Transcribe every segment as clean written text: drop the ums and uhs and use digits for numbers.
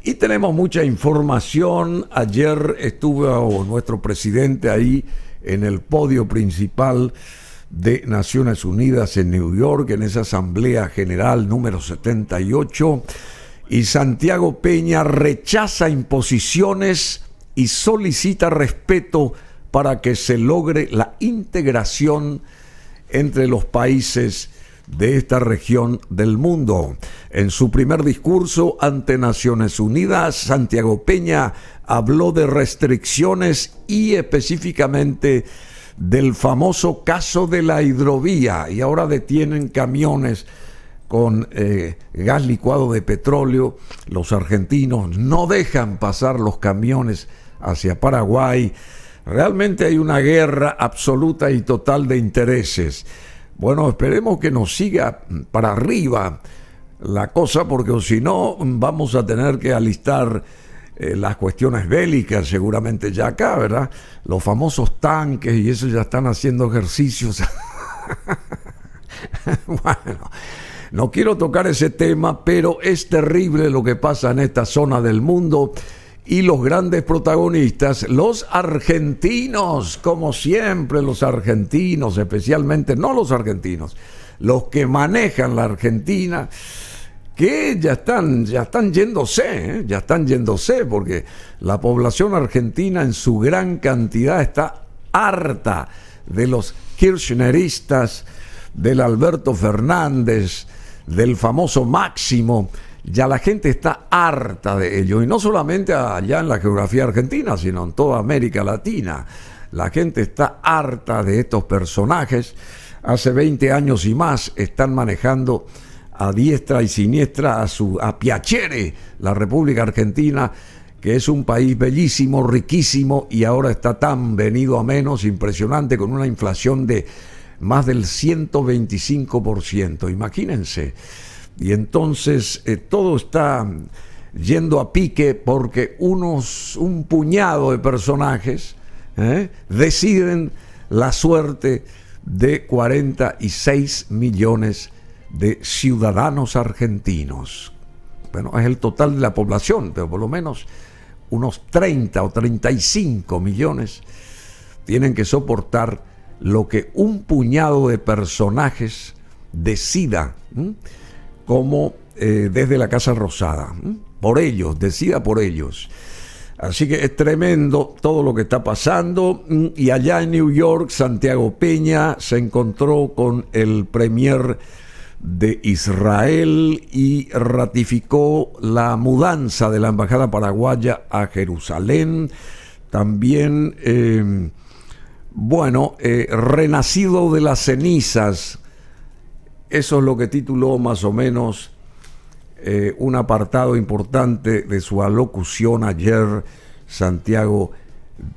Y tenemos mucha información. Ayer estuvo nuestro presidente ahí en el podio principal de Naciones Unidas en New York, en esa Asamblea General número 78, y Santiago Peña rechaza imposiciones y solicita respeto para que se logre la integración entre los países de esta región del mundo. En su primer discurso ante Naciones Unidas, Santiago Peña habló de restricciones y específicamente del famoso caso de la hidrovía, y ahora detienen camiones con gas licuado de petróleo. Los argentinos no dejan pasar los camiones hacia Paraguay. Realmente hay una guerra absoluta y total de intereses. Bueno, esperemos que nos siga para arriba la cosa, porque si no vamos a tener que alistar las cuestiones bélicas seguramente ya acá, ¿verdad? Los famosos tanques y eso ya están haciendo ejercicios. Bueno, no quiero tocar ese tema, pero es terrible lo que pasa en esta zona del mundo. Y los grandes protagonistas, los argentinos, como siempre, los argentinos, especialmente, no los argentinos, los que manejan la Argentina, que ya están yéndose, porque la población argentina en su gran cantidad está harta de los kirchneristas, del Alberto Fernández, del famoso Máximo. Ya la gente está harta de ello, y no solamente allá en la geografía argentina, sino en toda América Latina. La gente está harta de estos personajes. Hace 20 años y más están manejando a diestra y siniestra a piacere la República Argentina, que es un país bellísimo, riquísimo, y ahora está tan venido a menos, impresionante, con una inflación de más del 125%. Imagínense. Y entonces todo está yendo a pique porque un puñado de personajes deciden la suerte de 46 millones de ciudadanos argentinos. Bueno, es el total de la población, pero por lo menos unos 30 o 35 millones tienen que soportar lo que un puñado de personajes decida, como desde la Casa Rosada, decida por ellos. Así que es tremendo todo lo que está pasando. Y allá en New York, Santiago Peña se encontró con el premier de Israel y ratificó la mudanza de la embajada paraguaya a Jerusalén. También, renacido de las cenizas. Eso es lo que tituló más o menos un apartado importante de su alocución ayer Santiago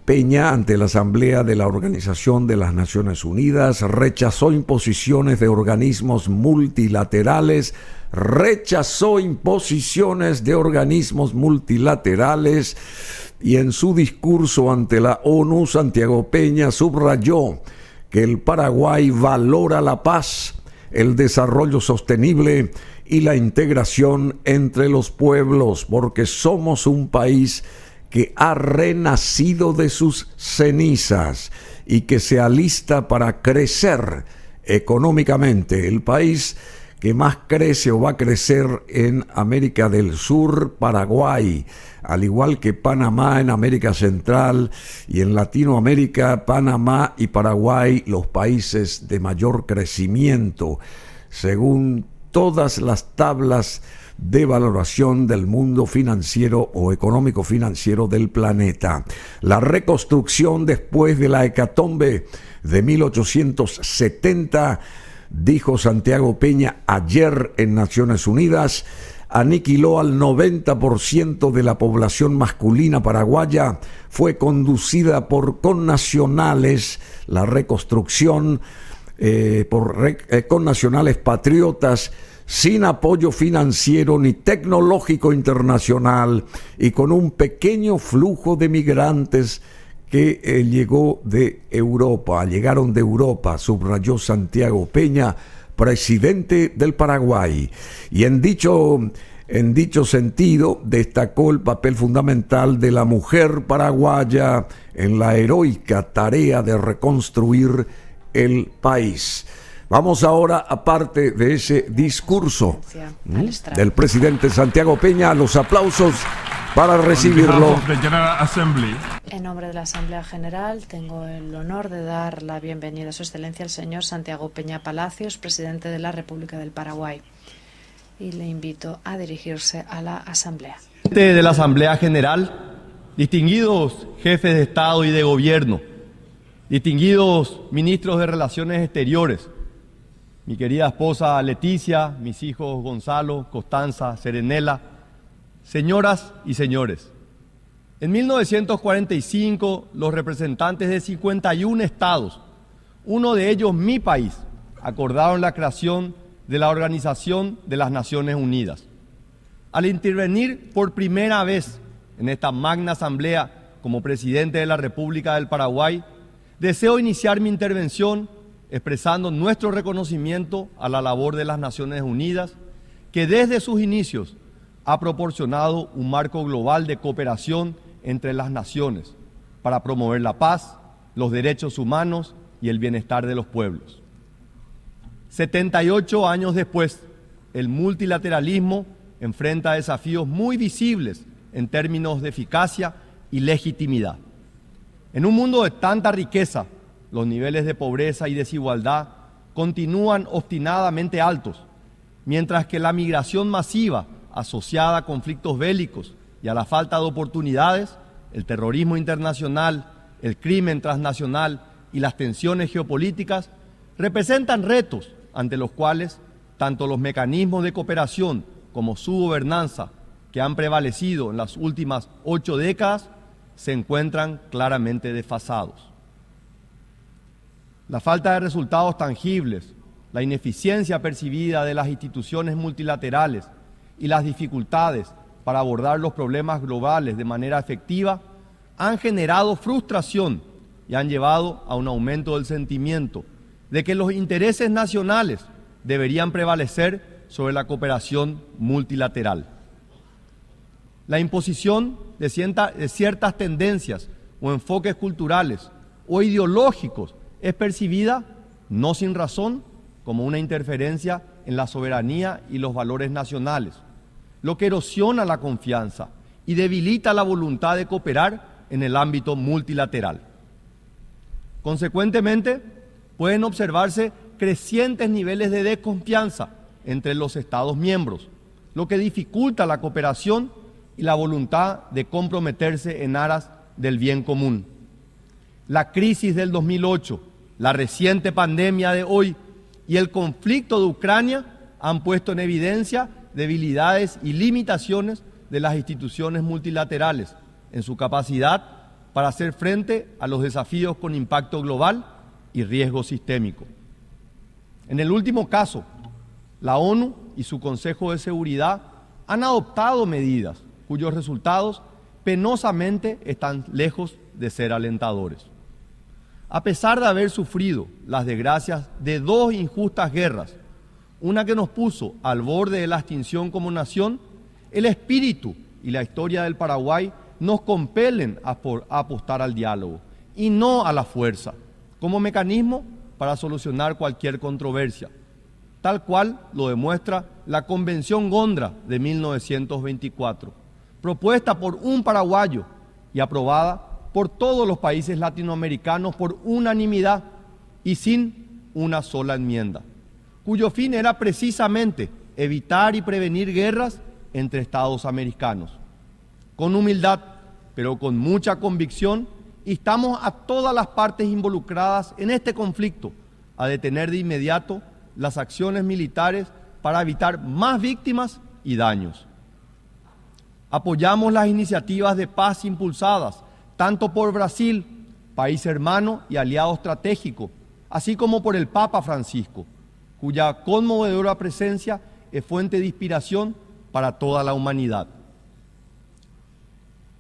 Peña ante la Asamblea de la Organización de las Naciones Unidas. Rechazó imposiciones de organismos multilaterales. Y en su discurso ante la ONU, Santiago Peña subrayó que el Paraguay valora la paz, el desarrollo sostenible y la integración entre los pueblos, porque somos un país que ha renacido de sus cenizas y que se alista para crecer económicamente. El país que más crece o va a crecer en América del Sur, Paraguay, al igual que Panamá en América Central, y en Latinoamérica, Panamá y Paraguay, los países de mayor crecimiento, según todas las tablas de valoración del mundo financiero o económico financiero del planeta. La reconstrucción después de la hecatombe de 1870, dijo Santiago Peña ayer en Naciones Unidas, aniquiló al 90% de la población masculina paraguaya, fue conducida por connacionales, la reconstrucción por connacionales patriotas, sin apoyo financiero ni tecnológico internacional y con un pequeño flujo de migrantes que llegaron de Europa, subrayó Santiago Peña, presidente del Paraguay. Y en dicho En dicho sentido, destacó el papel fundamental de la mujer paraguaya en la heroica tarea de reconstruir el país. Vamos ahora a parte de ese discurso del presidente Santiago Peña, los aplausos para recibirlo. En nombre de la Asamblea General tengo el honor de dar la bienvenida a Su Excelencia el señor Santiago Peña Palacios, presidente de la República del Paraguay, y le invito a dirigirse a la Asamblea. De la Asamblea General, distinguidos jefes de Estado y de Gobierno, distinguidos ministros de Relaciones Exteriores, mi querida esposa Leticia, mis hijos Gonzalo, Constanza, Serenela, señoras y señores. En 1945, los representantes de 51 estados, uno de ellos mi país, acordaron la creación de la Organización de las Naciones Unidas. Al intervenir por primera vez en esta magna asamblea como presidente de la República del Paraguay, deseo iniciar mi intervención expresando nuestro reconocimiento a la labor de las Naciones Unidas, que desde sus inicios ha proporcionado un marco global de cooperación entre las naciones para promover la paz, los derechos humanos y el bienestar de los pueblos. 78 años después, el multilateralismo enfrenta desafíos muy visibles en términos de eficacia y legitimidad. En un mundo de tanta riqueza, los niveles de pobreza y desigualdad continúan obstinadamente altos, mientras que la migración masiva asociada a conflictos bélicos y a la falta de oportunidades, el terrorismo internacional, el crimen transnacional y las tensiones geopolíticas representan retos ante los cuales tanto los mecanismos de cooperación como su gobernanza, que han prevalecido en las últimas 8 décadas, se encuentran claramente desfasados. La falta de resultados tangibles, la ineficiencia percibida de las instituciones multilaterales y las dificultades para abordar los problemas globales de manera efectiva han generado frustración y han llevado a un aumento del sentimiento de que los intereses nacionales deberían prevalecer sobre la cooperación multilateral. La imposición de ciertas tendencias o enfoques culturales o ideológicos es percibida, no sin razón, como una interferencia en la soberanía y los valores nacionales, lo que erosiona la confianza y debilita la voluntad de cooperar en el ámbito multilateral. Consecuentemente, pueden observarse crecientes niveles de desconfianza entre los Estados miembros, lo que dificulta la cooperación y la voluntad de comprometerse en aras del bien común. La crisis del 2008, la reciente pandemia de hoy y el conflicto de Ucrania han puesto en evidencia debilidades y limitaciones de las instituciones multilaterales en su capacidad para hacer frente a los desafíos con impacto global y riesgo sistémico. En el último caso, la ONU y su Consejo de Seguridad han adoptado medidas cuyos resultados penosamente están lejos de ser alentadores. A pesar de haber sufrido las desgracias de 2 injustas guerras, una que nos puso al borde de la extinción como nación, el espíritu y la historia del Paraguay nos compelen a apostar al diálogo y no a la fuerza, como mecanismo para solucionar cualquier controversia, tal cual lo demuestra la Convención Gondra de 1924, propuesta por un paraguayo y aprobada por todos los países latinoamericanos por unanimidad y sin una sola enmienda, cuyo fin era precisamente evitar y prevenir guerras entre Estados americanos. Con humildad, pero con mucha convicción, instamos a todas las partes involucradas en este conflicto a detener de inmediato las acciones militares para evitar más víctimas y daños. Apoyamos las iniciativas de paz impulsadas tanto por Brasil, país hermano y aliado estratégico, así como por el Papa Francisco, cuya conmovedora presencia es fuente de inspiración para toda la humanidad.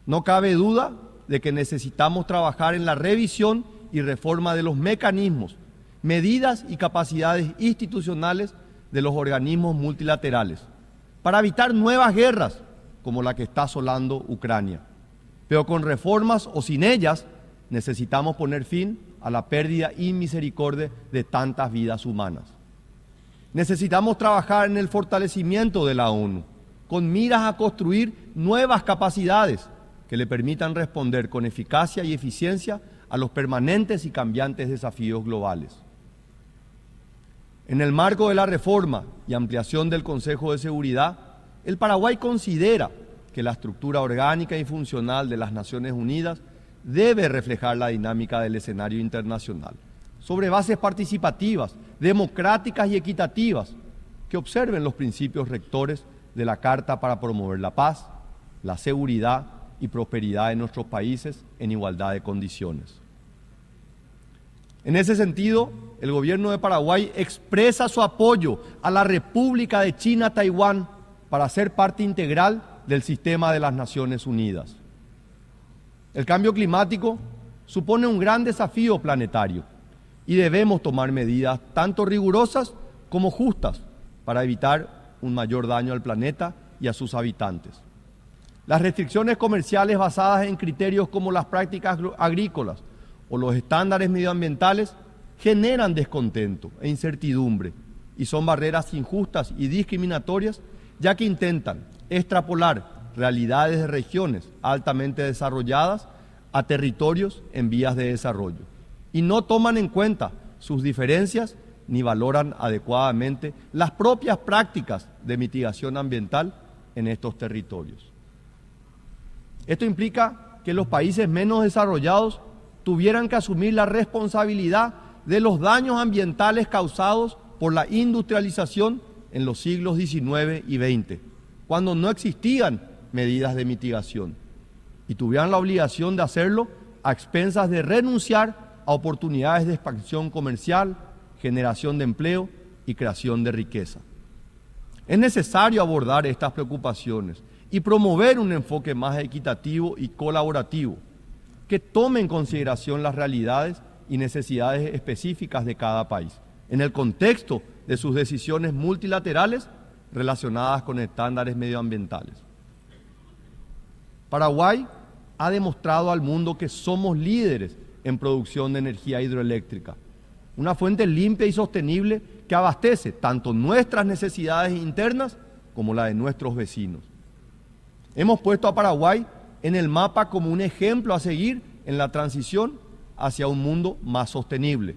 No cabe duda de que necesitamos trabajar en la revisión y reforma de los mecanismos, medidas y capacidades institucionales de los organismos multilaterales, para evitar nuevas guerras como la que está asolando Ucrania. Pero con reformas o sin ellas, necesitamos poner fin a la pérdida inmisericordia de tantas vidas humanas. Necesitamos trabajar en el fortalecimiento de la ONU, con miras a construir nuevas capacidades que le permitan responder con eficacia y eficiencia a los permanentes y cambiantes desafíos globales. En el marco de la reforma y ampliación del Consejo de Seguridad, el Paraguay considera que la estructura orgánica y funcional de las Naciones Unidas debe reflejar la dinámica del escenario internacional, sobre bases participativas, democráticas y equitativas, que observen los principios rectores de la Carta para promover la paz, la seguridad y prosperidad de nuestros países en igualdad de condiciones. En ese sentido, el gobierno de Paraguay expresa su apoyo a la República de China-Taiwán para ser parte integral del sistema de las Naciones Unidas. El cambio climático supone un gran desafío planetario y debemos tomar medidas tanto rigurosas como justas para evitar un mayor daño al planeta y a sus habitantes. Las restricciones comerciales basadas en criterios como las prácticas agrícolas o los estándares medioambientales generan descontento e incertidumbre y son barreras injustas y discriminatorias, ya que intentan extrapolar realidades de regiones altamente desarrolladas a territorios en vías de desarrollo y no toman en cuenta sus diferencias ni valoran adecuadamente las propias prácticas de mitigación ambiental en estos territorios. Esto implica que los países menos desarrollados tuvieran que asumir la responsabilidad de los daños ambientales causados por la industrialización en los siglos XIX y XX, cuando no existían medidas de mitigación, y tuvieran la obligación de hacerlo a expensas de renunciar a oportunidades de expansión comercial, generación de empleo y creación de riqueza. Es necesario abordar estas preocupaciones y promover un enfoque más equitativo y colaborativo, que tome en consideración las realidades y necesidades específicas de cada país, en el contexto de sus decisiones multilaterales relacionadas con estándares medioambientales. Paraguay ha demostrado al mundo que somos líderes en producción de energía hidroeléctrica, una fuente limpia y sostenible que abastece tanto nuestras necesidades internas como la de nuestros vecinos. Hemos puesto a Paraguay en el mapa como un ejemplo a seguir en la transición hacia un mundo más sostenible.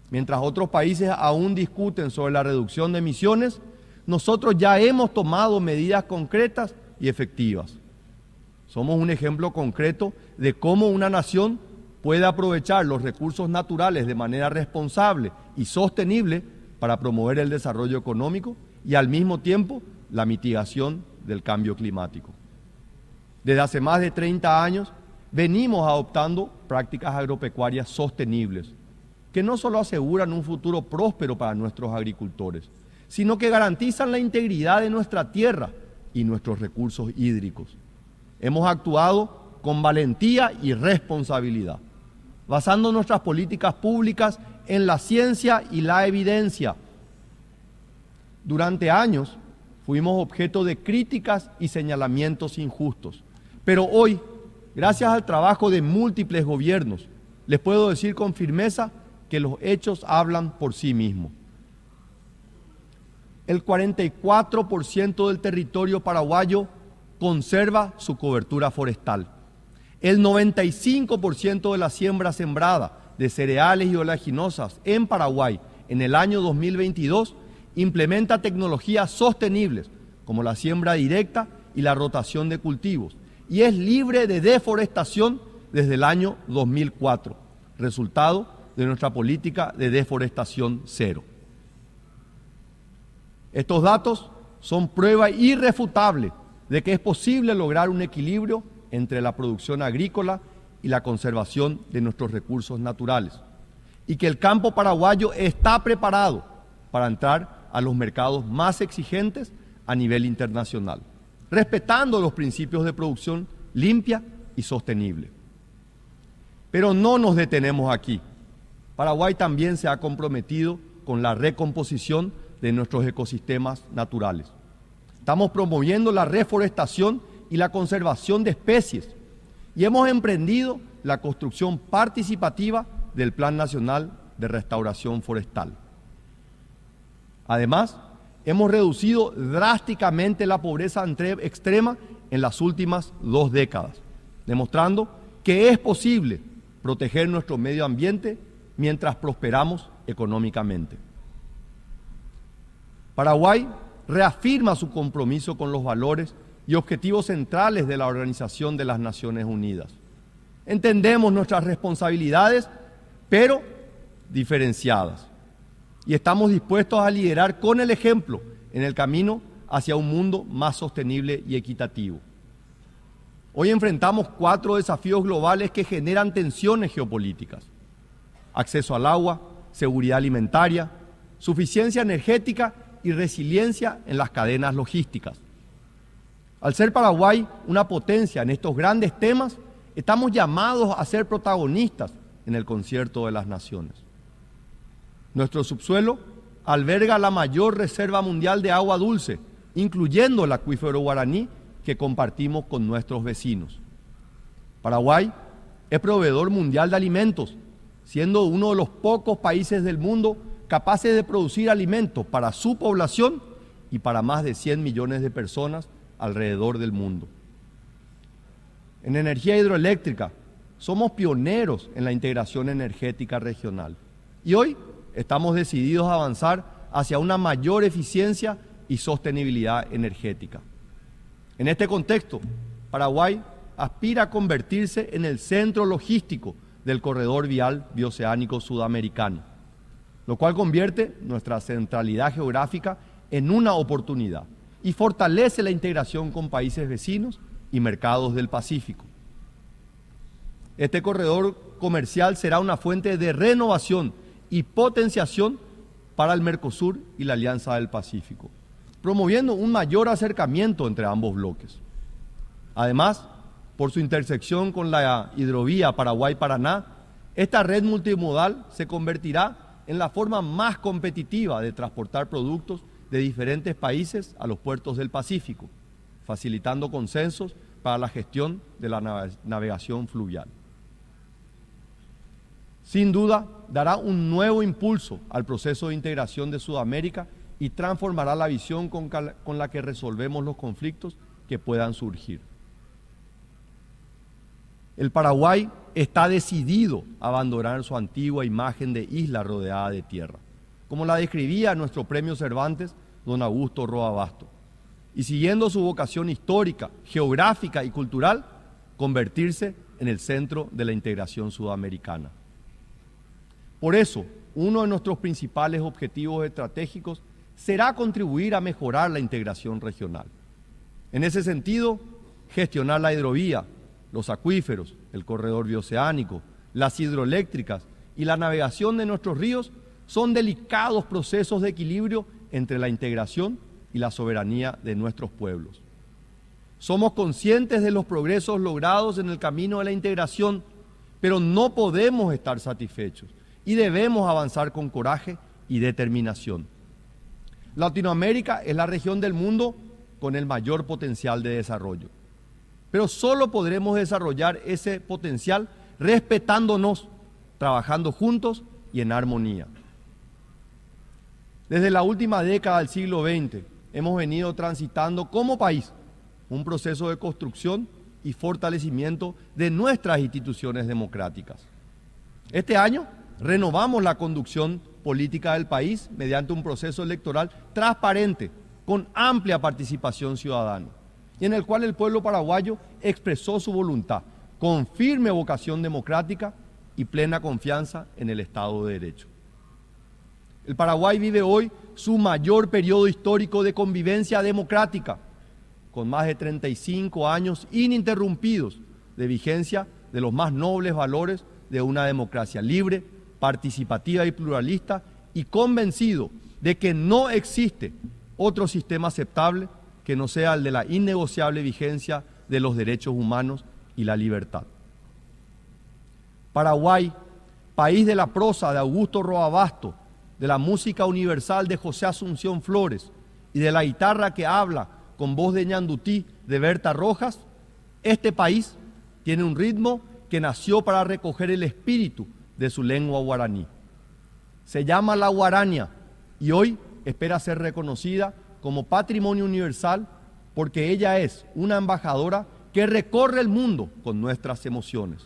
Mientras otros países aún discuten sobre la reducción de emisiones, nosotros ya hemos tomado medidas concretas y efectivas. Somos un ejemplo concreto de cómo una nación puede aprovechar los recursos naturales de manera responsable y sostenible para promover el desarrollo económico y al mismo tiempo la mitigación del cambio climático. Desde hace más de 30 años venimos adoptando prácticas agropecuarias sostenibles, que no solo aseguran un futuro próspero para nuestros agricultores, sino que garantizan la integridad de nuestra tierra y nuestros recursos hídricos. Hemos actuado con valentía y responsabilidad, basando nuestras políticas públicas en la ciencia y la evidencia. Durante años fuimos objeto de críticas y señalamientos injustos, pero hoy, gracias al trabajo de múltiples gobiernos, les puedo decir con firmeza que los hechos hablan por sí mismos. El 44% del territorio paraguayo conserva su cobertura forestal. El 95% de la siembra sembrada de cereales y oleaginosas en Paraguay en el año 2022 implementa tecnologías sostenibles como la siembra directa y la rotación de cultivos y es libre de deforestación desde el año 2004, resultado de nuestra política de deforestación cero. Estos datos son prueba irrefutable de que es posible lograr un equilibrio entre la producción agrícola y la conservación de nuestros recursos naturales, y que el campo paraguayo está preparado para entrar a los mercados más exigentes a nivel internacional, respetando los principios de producción limpia y sostenible. Pero no nos detenemos aquí. Paraguay también se ha comprometido con la recomposición de nuestros ecosistemas naturales. Estamos promoviendo la reforestación y la conservación de especies y hemos emprendido la construcción participativa del Plan Nacional de Restauración Forestal. Además, hemos reducido drásticamente la pobreza extrema en las últimas 2 décadas, demostrando que es posible proteger nuestro medio ambiente mientras prosperamos económicamente. Paraguay reafirma su compromiso con los valores y objetivos centrales de la Organización de las Naciones Unidas. Entendemos nuestras responsabilidades, pero diferenciadas. Y estamos dispuestos a liderar con el ejemplo en el camino hacia un mundo más sostenible y equitativo. Hoy enfrentamos 4 desafíos globales que generan tensiones geopolíticas: acceso al agua, seguridad alimentaria, suficiencia energética y resiliencia en las cadenas logísticas. Al ser Paraguay una potencia en estos grandes temas, estamos llamados a ser protagonistas en el concierto de las naciones. Nuestro subsuelo alberga la mayor reserva mundial de agua dulce, incluyendo el acuífero Guaraní que compartimos con nuestros vecinos. Paraguay es proveedor mundial de alimentos, siendo uno de los pocos países del mundo capaces de producir alimentos para su población y para más de 100 millones de personas alrededor del mundo. En energía hidroeléctrica, somos pioneros en la integración energética regional y hoy estamos decididos a avanzar hacia una mayor eficiencia y sostenibilidad energética. En este contexto, Paraguay aspira a convertirse en el centro logístico del corredor vial bioceánico sudamericano, lo cual convierte nuestra centralidad geográfica en una oportunidad y fortalece la integración con países vecinos y mercados del Pacífico. Este corredor comercial será una fuente de renovación y potenciación para el Mercosur y la Alianza del Pacífico, promoviendo un mayor acercamiento entre ambos bloques. Además, por su intersección con la hidrovía Paraguay-Paraná, esta red multimodal se convertirá en la forma más competitiva de transportar productos de diferentes países a los puertos del Pacífico, facilitando consensos para la gestión de la navegación fluvial. Sin duda, dará un nuevo impulso al proceso de integración de Sudamérica y transformará la visión con la que resolvemos los conflictos que puedan surgir. El Paraguay está decidido a abandonar su antigua imagen de isla rodeada de tierra, como la describía nuestro premio Cervantes, don Augusto Roa Basto, y siguiendo su vocación histórica, geográfica y cultural, convertirse en el centro de la integración sudamericana. Por eso, uno de nuestros principales objetivos estratégicos será contribuir a mejorar la integración regional. En ese sentido, gestionar la hidrovía, los acuíferos, el corredor bioceánico, las hidroeléctricas y la navegación de nuestros ríos son delicados procesos de equilibrio entre la integración y la soberanía de nuestros pueblos. Somos conscientes de los progresos logrados en el camino de la integración, pero no podemos estar satisfechos y debemos avanzar con coraje y determinación. Latinoamérica es la región del mundo con el mayor potencial de desarrollo, pero solo podremos desarrollar ese potencial respetándonos, trabajando juntos y en armonía. Desde la última década del siglo XX hemos venido transitando como país un proceso de construcción y fortalecimiento de nuestras instituciones democráticas. Este año renovamos la conducción política del país mediante un proceso electoral transparente, con amplia participación ciudadana, y en el cual el pueblo paraguayo expresó su voluntad, con firme vocación democrática y plena confianza en el Estado de Derecho. El Paraguay vive hoy su mayor periodo histórico de convivencia democrática, con más de 35 años ininterrumpidos de vigencia de los más nobles valores de una democracia libre, participativa y pluralista, y convencido de que no existe otro sistema aceptable que no sea el de la innegociable vigencia de los derechos humanos y la libertad. Paraguay, país de la prosa de Augusto Roa Basto, de la música universal de José Asunción Flores y de la guitarra que habla con voz de Ñandutí de Berta Rojas, este país tiene un ritmo que nació para recoger el espíritu de su lengua guaraní. Se llama la guarania y hoy espera ser reconocida como patrimonio universal porque ella es una embajadora que recorre el mundo con nuestras emociones.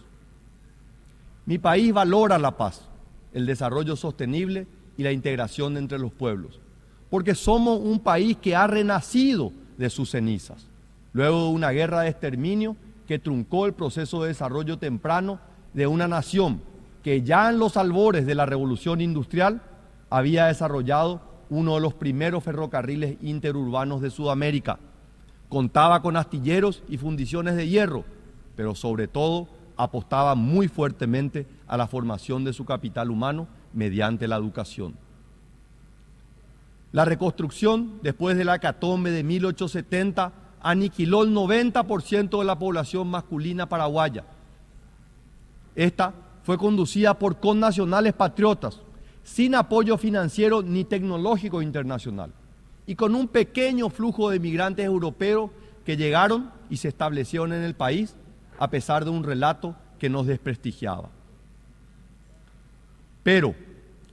Mi país valora la paz, el desarrollo sostenible y la integración entre los pueblos, porque somos un país que ha renacido de sus cenizas, luego de una guerra de exterminio que truncó el proceso de desarrollo temprano de una nación que ya en los albores de la revolución industrial había desarrollado uno de los primeros ferrocarriles interurbanos de Sudamérica. Contaba con astilleros y fundiciones de hierro, pero sobre todo apostaba muy fuertemente a la formación de su capital humano mediante la educación. La reconstrucción después de la hecatombe de 1870 aniquiló el 90% de la población masculina paraguaya. Esta fue conducida por connacionales patriotas, sin apoyo financiero ni tecnológico internacional, y con un pequeño flujo de migrantes europeos que llegaron y se establecieron en el país a pesar de un relato que nos desprestigiaba. Pero,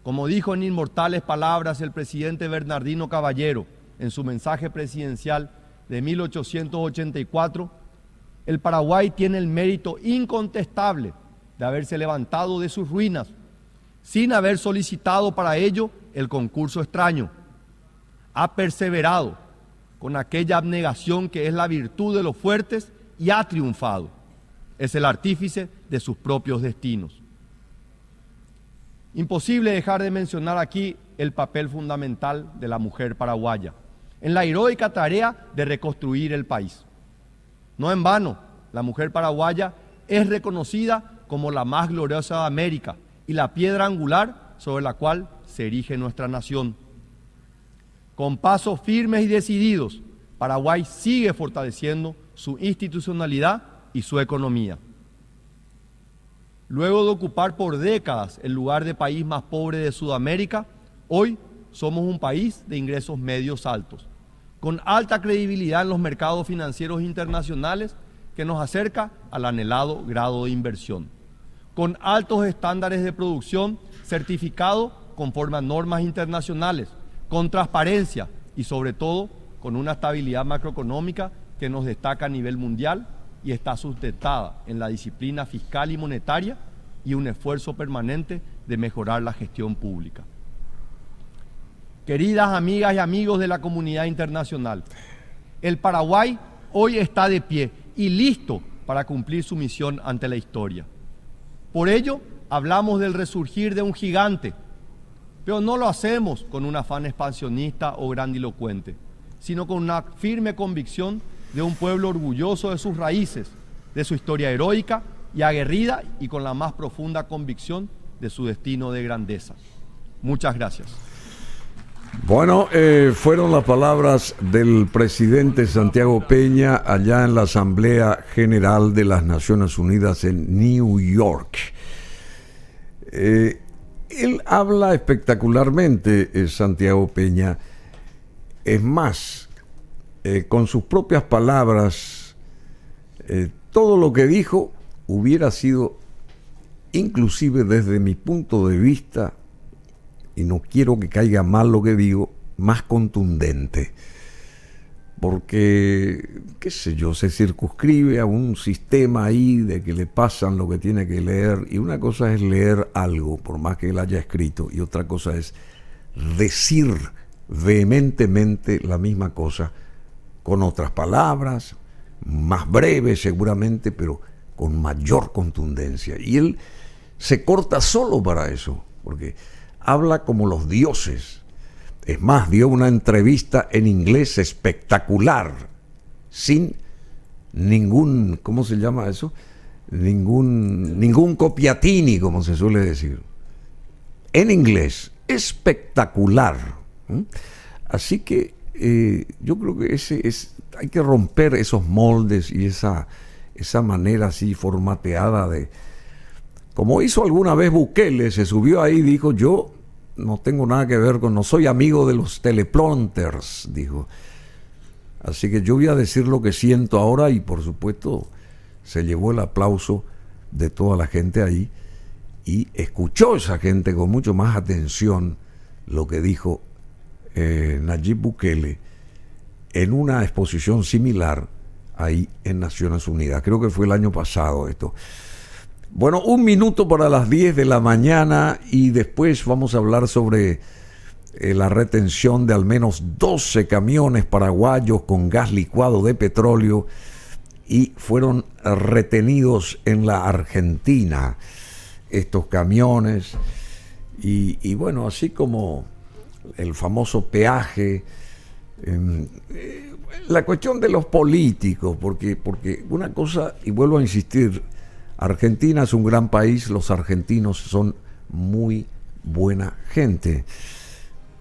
como dijo en inmortales palabras el presidente Bernardino Caballero en su mensaje presidencial de 1884, el Paraguay tiene el mérito incontestable de haberse levantado de sus ruinas sin haber solicitado para ello el concurso extraño. Ha perseverado con aquella abnegación que es la virtud de los fuertes y ha triunfado. Es el artífice de sus propios destinos. Imposible dejar de mencionar aquí el papel fundamental de la mujer paraguaya en la heroica tarea de reconstruir el país. No en vano, la mujer paraguaya es reconocida como la más gloriosa de América y la piedra angular sobre la cual se erige nuestra nación. Con pasos firmes y decididos, Paraguay sigue fortaleciendo su institucionalidad y su economía. Luego de ocupar por décadas el lugar de país más pobre de Sudamérica, hoy somos un país de ingresos medios altos, con alta credibilidad en los mercados financieros internacionales que nos acerca al anhelado grado de inversión, con altos estándares de producción certificados conforme a normas internacionales, con transparencia y sobre todo con una estabilidad macroeconómica que nos destaca a nivel mundial y está sustentada en la disciplina fiscal y monetaria y un esfuerzo permanente de mejorar la gestión pública. Queridas amigas y amigos de la comunidad internacional, el Paraguay hoy está de pie y listo para cumplir su misión ante la historia. Por ello, hablamos del resurgir de un gigante, pero no lo hacemos con un afán expansionista o grandilocuente, sino con una firme convicción de un pueblo orgulloso de sus raíces, de su historia heroica y aguerrida y con la más profunda convicción de su destino de grandeza. Muchas gracias. Bueno, fueron las palabras del presidente Santiago Peña allá en la Asamblea General de las Naciones Unidas en New York. Él habla espectacularmente, Santiago Peña. Es más, con sus propias palabras, todo lo que dijo hubiera sido, inclusive desde mi punto de vista, y no quiero que caiga mal lo que digo, más contundente. Porque, qué sé yo, se circunscribe a un sistema ahí de que le pasan lo que tiene que leer, y una cosa es leer algo, por más que él haya escrito, y otra cosa es decir vehementemente la misma cosa, con otras palabras, más breves seguramente, pero con mayor contundencia. Y él se corta solo para eso, porque habla como los dioses. Es más, dio una entrevista en inglés espectacular, sin ningún, ¿cómo se llama eso? Ningún copiatini, como se suele decir. En inglés, espectacular. Así que yo creo que hay que romper esos moldes y esa manera así formateada de... Como hizo alguna vez Bukele, se subió ahí y dijo: yo no tengo nada que ver no soy amigo de los teleprompters, dijo. Así que yo voy a decir lo que siento ahora y por supuesto se llevó el aplauso de toda la gente ahí y escuchó esa gente con mucho más atención lo que dijo Nayib Bukele en una exposición similar ahí en Naciones Unidas. Creo que fue el año pasado esto. Bueno, 1 minuto para las 10 de la mañana y después vamos a hablar sobre la retención de al menos 12 camiones paraguayos con gas licuado de petróleo y fueron retenidos en la Argentina estos camiones y bueno, así como el famoso peaje, la cuestión de los políticos, porque una cosa, y vuelvo a insistir, Argentina es un gran país, los argentinos son muy buena gente,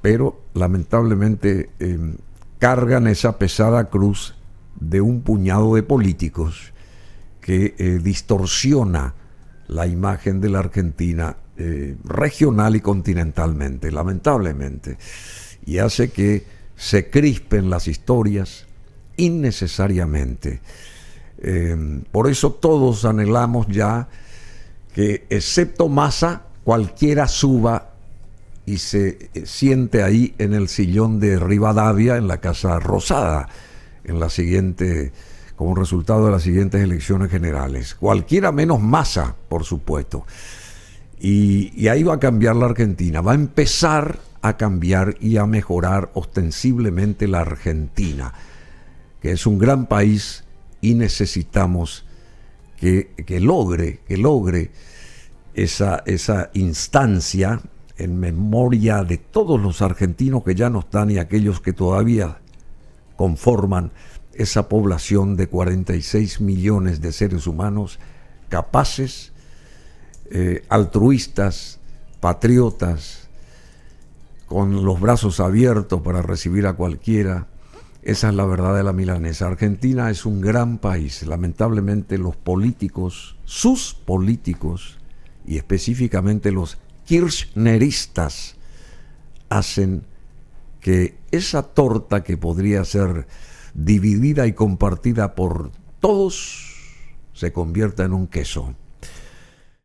pero lamentablemente cargan esa pesada cruz de un puñado de políticos que distorsiona la imagen de la Argentina regional y continentalmente, lamentablemente, y hace que se crispen las historias innecesariamente. Por eso todos anhelamos ya que, excepto Massa, cualquiera suba y se siente ahí en el sillón de Rivadavia, en la Casa Rosada, en la siguiente, como resultado de las siguientes elecciones generales. Cualquiera menos Massa, por supuesto. Y ahí va a cambiar la Argentina, va a empezar a cambiar y a mejorar ostensiblemente la Argentina, que es un gran país y necesitamos que logre esa instancia en memoria de todos los argentinos que ya no están y aquellos que todavía conforman esa población de 46 millones de seres humanos capaces, altruistas, patriotas, con los brazos abiertos para recibir a cualquiera. Esa es la verdad de la milanesa. Argentina es un gran país. Lamentablemente los políticos, sus políticos, y específicamente los kirchneristas, hacen que esa torta que podría ser dividida y compartida por todos se convierta en un queso.